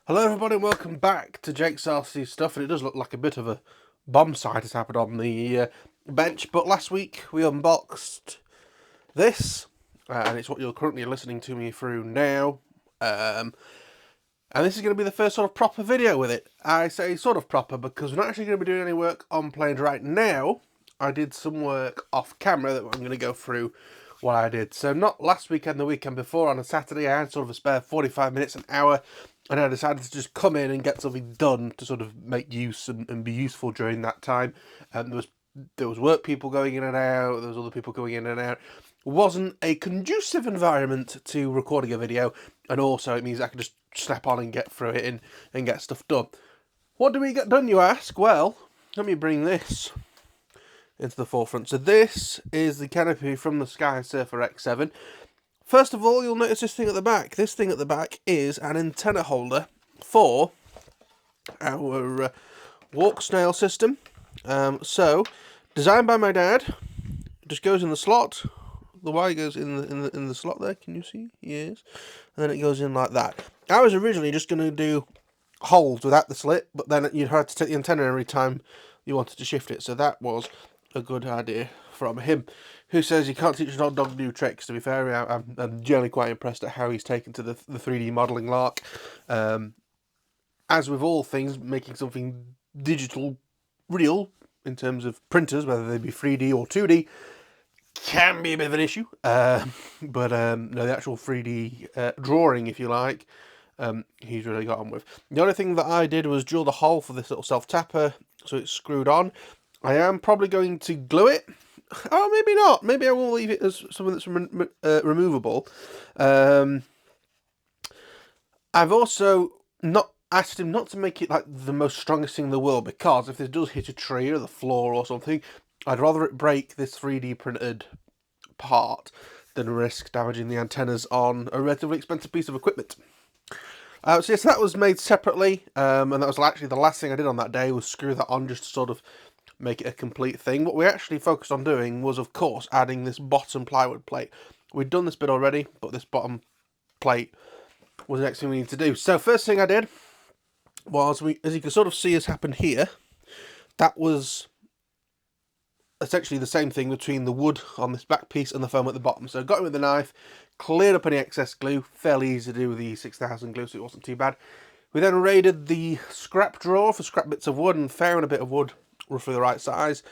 Hello everybody and welcome back to Jake's RC Stuff, and it does look like a bit of a bomb site has happened on the bench, but last week we unboxed this, and it's what you're currently listening to me through now, and this is going to be the first sort of proper video with it. I say sort of proper because we're not actually going to be doing any work on planes right now. I did some work off camera that I'm going to go through what I did. So not last weekend, the weekend before, on a Saturday, I had sort of a spare 45 minutes, an hour, and I decided to just come in and get something done to sort of make use and be useful during that time. There was work people going in and out, there was other people going in and out. It wasn't a conducive environment to recording a video, and also it means I can just snap on and get through it and get stuff done. What do we get done, you ask? Well, let me bring this into the forefront. So this is the Canopy from the SkySurfer X7. First of all, you'll notice this thing at the back. This thing at the back is an antenna holder for our walk snail system. So, designed by my dad. It just goes in the slot. The wire goes in the slot there. Can you see? Yes. And then it goes in like that. I was originally just going to do holes without the slit, but then you'd have to take the antenna every time you wanted to shift it. So that was a good idea from him, who says you can't teach an old dog new tricks. To be fair, I'm generally quite impressed at how he's taken to the 3D modelling lark. As with all things, making something digital real in terms of printers, whether they be 3D or 2D, can be a bit of an issue. No, the actual 3D drawing, if you like, he's really got on with. The only thing that I did was drill the hole for this little self-tapper, so it's screwed on. I am probably going to glue it. Oh, maybe not. Maybe I will leave it as something that's removable. I've also not asked him not to make it like the most strongest thing in the world, because if this does hit a tree or the floor or something, I'd rather it break this 3D printed part than risk damaging the antennas on a relatively expensive piece of equipment. So yes, that was made separately, and that was actually the last thing I did on that day, was screw that on just to sort of make it a complete thing. What we actually focused on doing was, of course, adding this bottom plywood plate. We'd done this bit already, but this bottom plate was the next thing we need to do. So first thing I did was, as you can sort of see has happened here, that was essentially the same thing between the wood on this back piece and the foam at the bottom. So I got it with the knife, cleared up any excess glue, fairly easy to do with the 6000 glue, so it wasn't too bad. We then raided the scrap drawer for scrap bits of wood and found a bit of wood roughly the right size.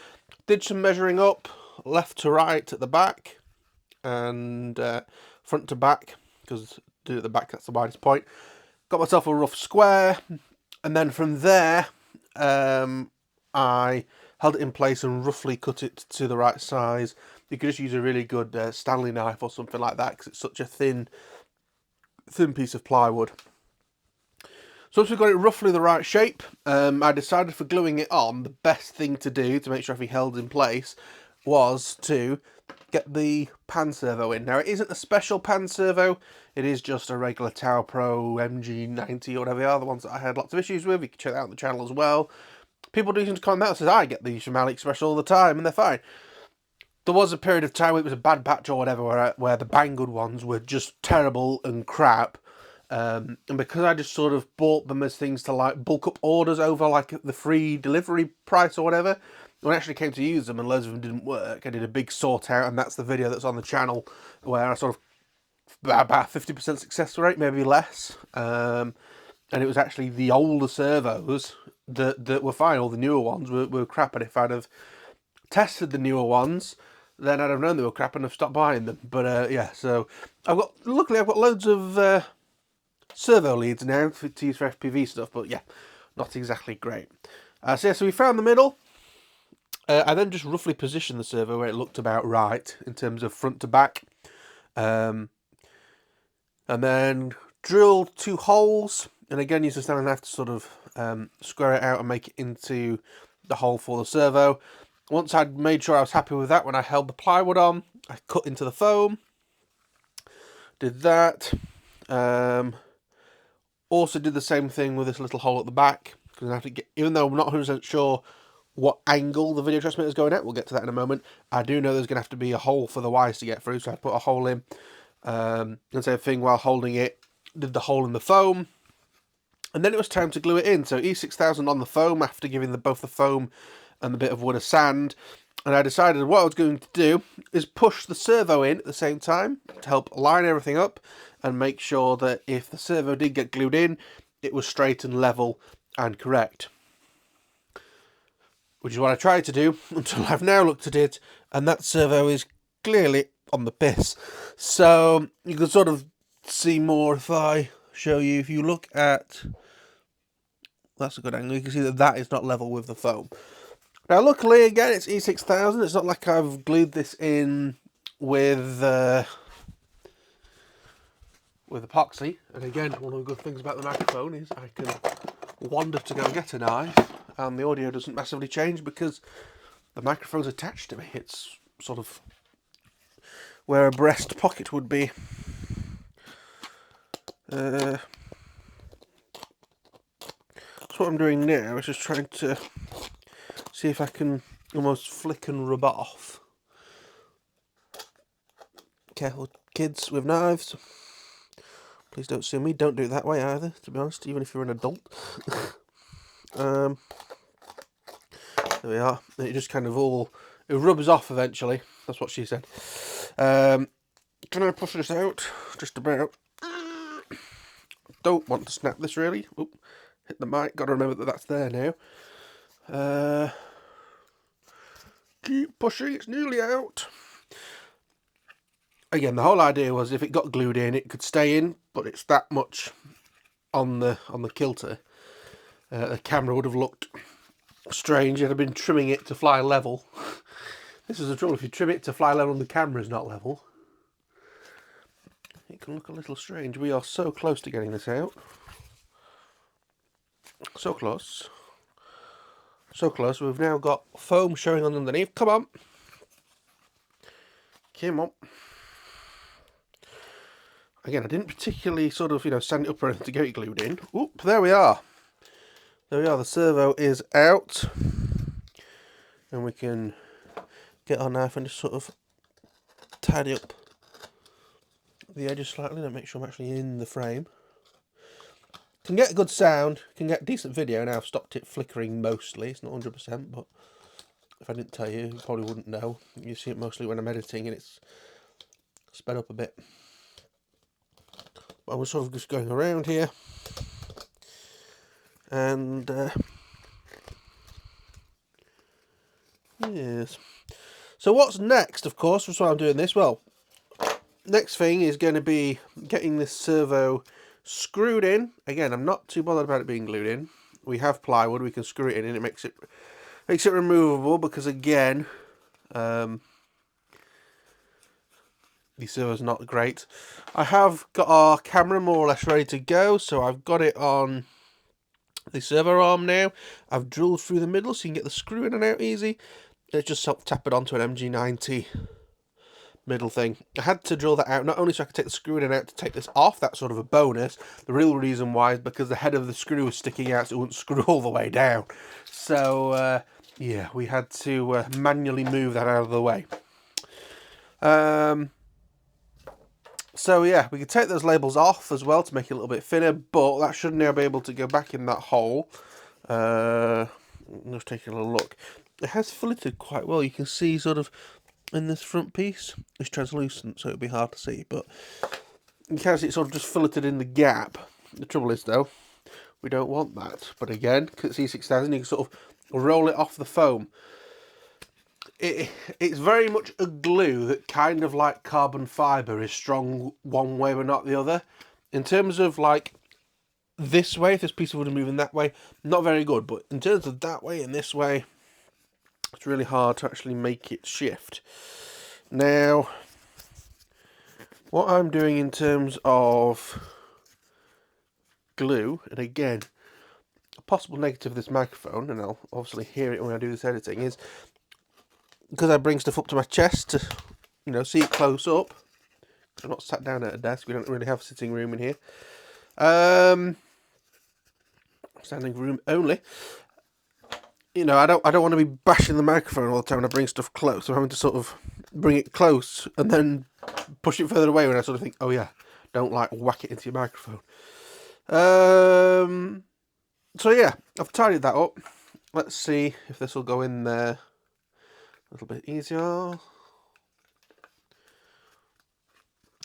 Did some measuring up, left to right at the back, and front to back, because do at the back, that's the widest point. Got myself a rough square, and then from there I held it in place and roughly cut it to the right size. You could just use a really good Stanley knife or something like that, because it's such a thin piece of plywood. So once we've got it roughly the right shape, I decided for gluing it on, the best thing to do to make sure everything held in place was to get the pan servo in. Now, it isn't a special pan servo, it is just a regular Tower Pro MG90 or whatever they are, the ones that I had lots of issues with. You can check that out on the channel as well. People do seem to comment out and say, I get these from AliExpress all the time, and they're fine. There was a period of time where it was a bad batch or whatever, where the Banggood ones were just terrible and crap. And because I just sort of bought them as things to like bulk up orders over like the free delivery price or whatever, when I actually came to use them and loads of them didn't work, I did a big sort out, and that's the video that's on the channel where I sort of about 50% success rate, maybe less. And it was actually the older servos that were fine. All the newer ones were crap, and if I'd have tested the newer ones, then I'd have known they were crap and have stopped buying them. But yeah, so luckily I've got loads of servo leads now to use for FPV stuff, but yeah, not exactly great. So we found the middle. I then just roughly positioned the servo where it looked about right in terms of front to back, and then drilled 2 holes, and again used a Stanley knife to sort of square it out and make it into the hole for the servo. Once I'd made sure I was happy with that, when I held the plywood on, I cut into the foam, did that. Also did the same thing with this little hole at the back, because I have to get, even though I'm not 100% sure what angle the video transmitter is going at, we'll get to that in a moment, I do know there's going to have to be a hole for the wires to get through, so I put a hole in, and same thing while holding it, did the hole in the foam, And then it was time to glue it in. So E.P.11 on the foam after giving both the foam and the bit of wood a sand. And I decided what I was going to do is push the servo in at the same time to help line everything up and make sure that if the servo did get glued in, it was straight and level and correct. Which is what I tried to do until I've now looked at it, and that servo is clearly on the piss. So you can sort of see more if I show you. If you look at, that's a good angle, you can see that that is not level with the foam. Now luckily, again, it's E.P.11. It's not like I've glued this in with epoxy. And again, one of the good things about the microphone is I can wander to go get a knife and the audio doesn't massively change because the microphone's attached to me. It's sort of where a breast pocket would be. So what I'm doing now is just trying to see if I can almost flick and rub off. Careful, kids with knives. Please don't sue me. Don't do it that way either, to be honest, even if you're an adult. There we are. It just kind of it rubs off eventually. That's what she said. Can I push this out? Just about. Don't want to snap this really. Oop, hit the mic. Got to remember that that's there now. Keep pushing. It's nearly out. Again, the whole idea was if it got glued in, it could stay in, but it's that much on the kilter. The camera would have looked strange. I'd have been trimming it to fly level. This is the trouble. If you trim it to fly level and the camera is not level, it can look a little strange. We are so close to getting this out. So close. So close. We've now got foam showing on underneath. Come on. Come on. Again, I didn't particularly sort of, stand it up or anything to get it glued in. Oop, there we are. There we are. The servo is out. And we can get our knife and just sort of tidy up the edges slightly to make sure I'm actually in the frame. Can get a good sound, can get decent video. Now I've stopped it flickering mostly. It's not 100%, but if I didn't tell you, you probably wouldn't know. You see it mostly when I'm editing and it's sped up a bit. I was sort of just going around here, and yes. So what's next? Of course, that's why I'm doing this. Well, next thing is going to be getting this servo screwed in. Again, I'm not too bothered about it being glued in. We have plywood; we can screw it in, and it makes it removable. Because again, the servo's not great. I have got our camera more or less ready to go, so I've got it on the servo arm now. I've drilled through the middle so you can get the screw in and out easy. Let's just tap it onto an MG90 middle thing. I had to drill that out, not only so I could take the screw in and out to take this off, that's sort of a bonus. The real reason why is because the head of the screw was sticking out so it wouldn't screw all the way down. So, yeah, we had to manually move that out of the way. So yeah, we could take those labels off as well to make it a little bit thinner, but that should now be able to go back in that hole. Let's take a little look. It has filleted quite well. You can see sort of in this front piece, it's translucent, so it'll be hard to see, but you can see it's sort of just filleted in the gap. The trouble is though, we don't want that. But again, because it's E.P.11, you can sort of roll it off the foam. It's very much a glue that kind of like carbon fibre is strong one way but not the other. In terms of like this way, if this piece of wood is moving that way, not very good. But in terms of that way and this way, it's really hard to actually make it shift. Now, what I'm doing in terms of glue, and again, a possible negative of this microphone, and I'll obviously hear it when I do this editing, is because I bring stuff up to my chest to, see it close up. I'm not sat down at a desk. We don't really have a sitting room in here. Standing room only. I don't want to be bashing the microphone all the time when I bring stuff close. I'm having to sort of bring it close and then push it further away when I sort of think, oh yeah, don't like whack it into your microphone. So yeah, I've tidied that up. Let's see if this will go in there a little bit easier.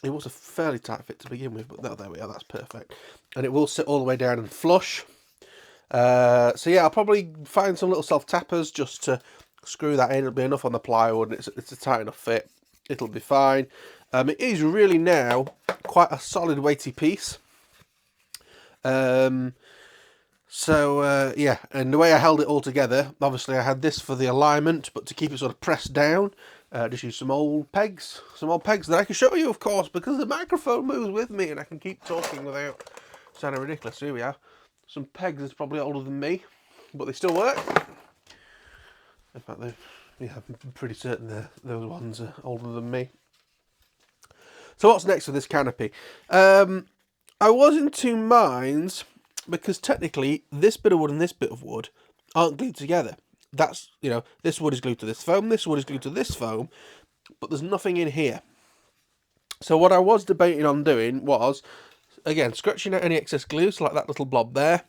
It was a fairly tight fit to begin with, but there we are, that's perfect. And it will sit all the way down and flush. So yeah, I'll probably find some little self-tappers just to screw that in. It'll be enough on the plywood, and it's a tight enough fit. It'll be fine. It is really now quite a solid weighty piece. Yeah, and the way I held it all together, obviously I had this for the alignment, but to keep it sort of pressed down, just use some old pegs that I can show you, of course, because the microphone moves with me and I can keep talking without sounding ridiculous. Here we are. Some pegs that's probably older than me, but they still work. In fact, I'm pretty certain those ones are older than me. So what's next for this canopy? I was in two minds, because technically this bit of wood and this bit of wood aren't glued together. That's, this wood is glued to this foam, this wood is glued to this foam, but there's nothing in here. So what I was debating on doing was, again, scratching out any excess glue, so like that little blob there,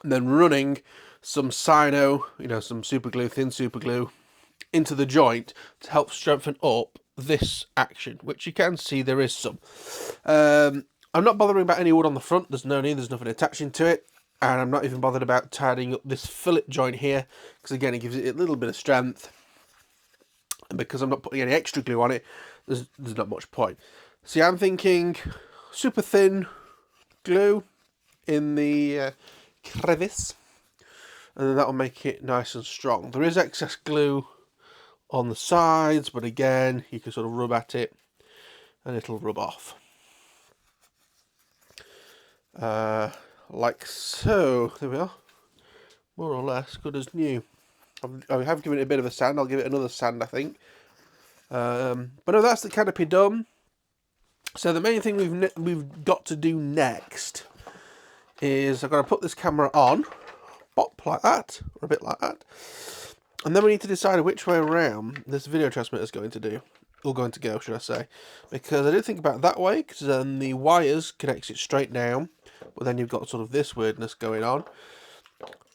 and then running some Sino, some super glue, thin super glue, into the joint to help strengthen up this action, which you can see there is some. I'm not bothering about any wood on the front. There's no need. There's nothing attaching to it. And I'm not even bothered about tidying up this fillet joint here, because again, it gives it a little bit of strength. And because I'm not putting any extra glue on it, there's not much point. See, I'm thinking super thin glue in the crevice, and then that'll make it nice and strong. There is excess glue on the sides, but again, you can sort of rub at it and it'll rub off. Like so. There we are. More or less good as new. I have given it a bit of a sand. I'll give it another sand, I think. But no, that's the canopy done. So the main thing we've got to do next is I've got to put this camera on, pop like that, or a bit like that, and then we need to decide which way around this video transmitter is going to go, should I say, because I did think about that way, because then the wires connects it straight down, but then you've got sort of this weirdness going on.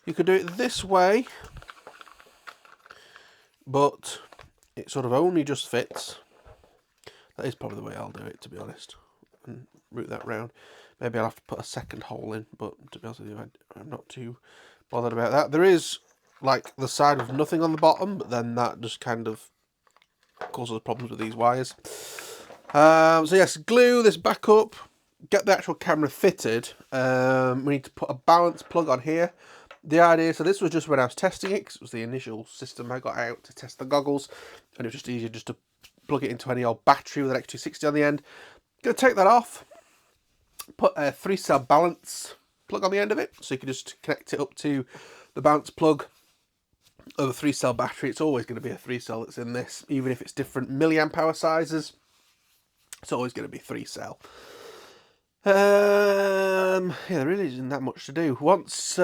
You could do it this way, but it sort of only just fits. That is probably the way I'll do it, to be honest, and route that round. Maybe I'll have to put a second hole in, but to be honest with you, I'm not too bothered about that. There is, like, the side of nothing on the bottom, but then that just kind of causes problems with these wires. So yes, glue this back up, get the actual camera fitted. We need to put a balance plug on here. The idea, so this was just when I was testing it, because it was the initial system I got out to test the goggles, and it was just easier just to plug it into any old battery with an X260 on the end. Gonna take that off, put a 3-cell balance plug on the end of it, so you can just connect it up to the balance plug of a 3-cell battery. It's always going to be a 3-cell that's in this, even if it's different milliamp hour sizes. It's always going to be 3-cell. Yeah, there really isn't that much to do. Once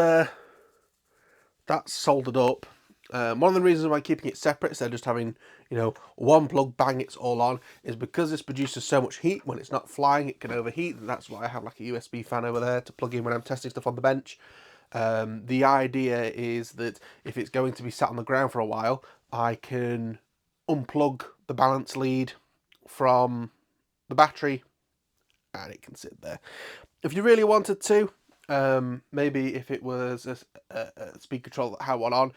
that's soldered up, one of the reasons why keeping it separate instead of just having, one plug, bang, it's all on, is because this produces so much heat. When it's not flying, it can overheat, and that's why I have like a USB fan over there to plug in when I'm testing stuff on the bench. The idea is that if it's going to be sat on the ground for a while, I can unplug the balance lead from the battery and it can sit there. If you really wanted to, maybe if it was a speed control that had one on,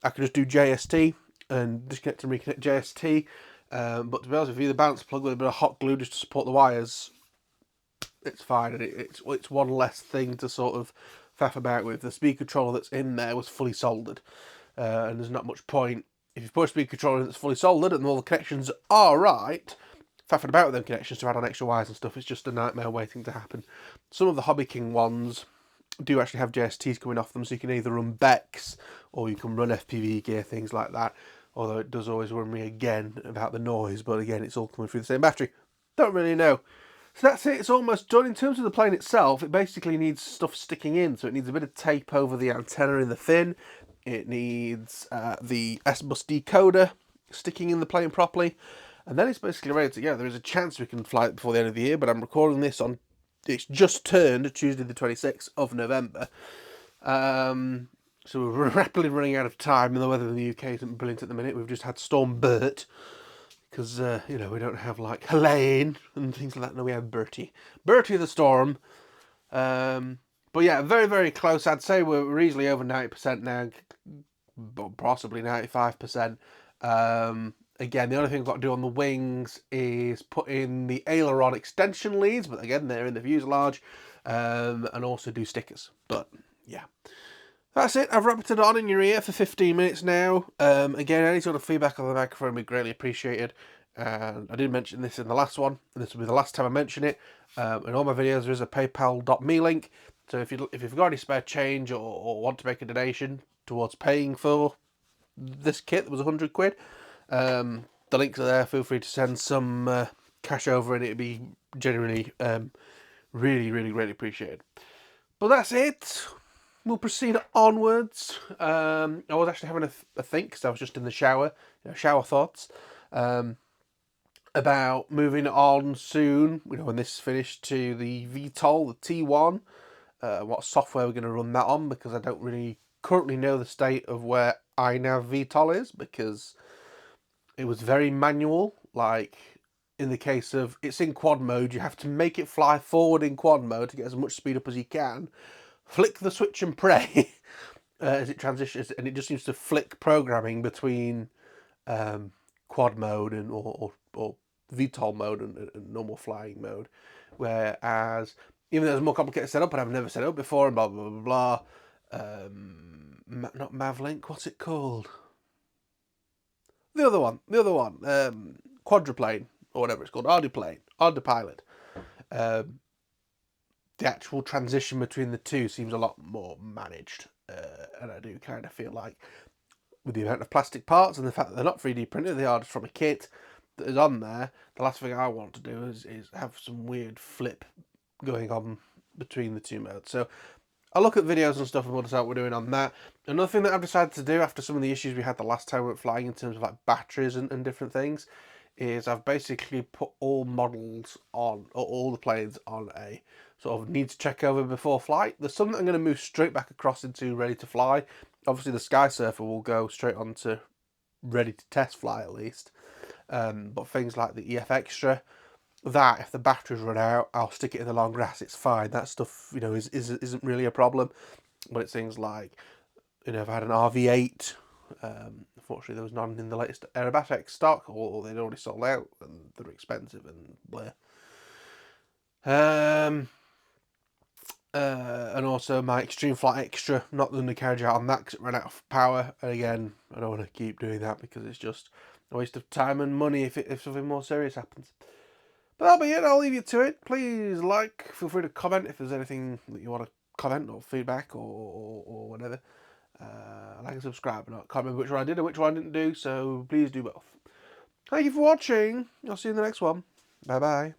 I could just do JST and disconnect and reconnect JST. But to be honest with you, the balance plug with a bit of hot glue just to support the wires, it's fine, and it's one less thing to sort of faff about with. The speed controller that's in there was fully soldered, and there's not much point if you put a speed controller that's fully soldered and all the connections are right, faffing about with them connections to add on extra wires and stuff. It's just a nightmare waiting to happen. Some of the Hobby King ones do actually have JSTs coming off them, so you can either run Bex or you can run FPV gear, things like that. Although it does always worry me again about the noise, but again, it's all coming through the same battery. Don't really know. So that's it, it's almost done. In terms of the plane itself, it basically needs stuff sticking in. So it needs a bit of tape over the antenna in the fin. It needs the S-bus decoder sticking in the plane properly. And then it's basically ready to go. There is a chance we can fly it before the end of the year, but I'm recording this on it's just turned Tuesday the 26th of November. So we're rapidly running out of time, and the weather in the UK isn't brilliant at the minute. We've just had Storm Bert, because, you know, we don't have, like, Helene and things like that. No, we have Bertie. Bertie the Storm. But yeah, very, very close. I'd say we're easily over 90% now, possibly 95%. Again, the only thing I've got to do on the wings is put in the aileron extension leads, but again, they're in the fuselage, and also do stickers. But yeah, that's it. I've wrapped it on in your ear for 15 minutes now. Again, any sort of feedback on the microphone would be greatly appreciated. And I did mention this in the last one, and this will be the last time I mention it. In all my videos, there is a paypal.me link. So if you've got any spare change or want to make a donation towards paying for this kit that was £100, the links are there. Feel free to send some cash over, and it'd be genuinely really, really, really appreciated. But that's it. We'll proceed onwards. I was actually having a think, because I was just in the shower, shower thoughts, about moving on soon, when this is finished, to the VTOL, the T1, what software we're going to run that on, because I don't really currently know the state of where iNav VTOL is, because it was very manual. Like, in the case of, it's in quad mode, you have to make it fly forward in quad mode to get as much speed up as you can, flick the switch and pray as it transitions, and it just seems to flick programming between quad mode and or VTOL mode and normal flying mode. Whereas, even though there's a more complicated setup, and I've never set it up before, and blah blah blah blah. Not Mavlink, what's it called? The other one, quadruplane, or whatever it's called, Ardipilot. The actual transition between the two seems a lot more managed, and I do kind of feel like, with the amount of plastic parts and the fact that they're not 3D printed, they are just from a kit that is on there, the last thing I want to do is have some weird flip going on between the two modes. So I'll look at videos and stuff and we'll decide what we're doing on that. Another thing that I've decided to do after some of the issues we had the last time we went flying in terms of like batteries and different things, is I've basically put all models on, or all the planes on a sort of need to check over before flight. There's some that I'm going to move straight back across into ready to fly. Obviously the SkySurfer will go straight on to ready to test fly at least. But things like the EF Extra, that if the batteries run out, I'll stick it in the long grass. It's fine. That stuff, isn't really a problem. But it's things like, if I had an RV8, unfortunately there was none in the latest aerobatic stock, or they'd already sold out and they're expensive and blah. And also my Extreme Flight Extra, not the undercarriage out on that because it ran out of power. And again, I don't want to keep doing that because it's just a waste of time and money if something more serious happens. But that'll be it. I'll leave you to it. Please feel free to comment if there's anything that you want to comment or feedback or whatever. Like and subscribe. I can't remember which one I did and which one I didn't do, so please do both. Thank you for watching. I'll see you in the next one. Bye bye.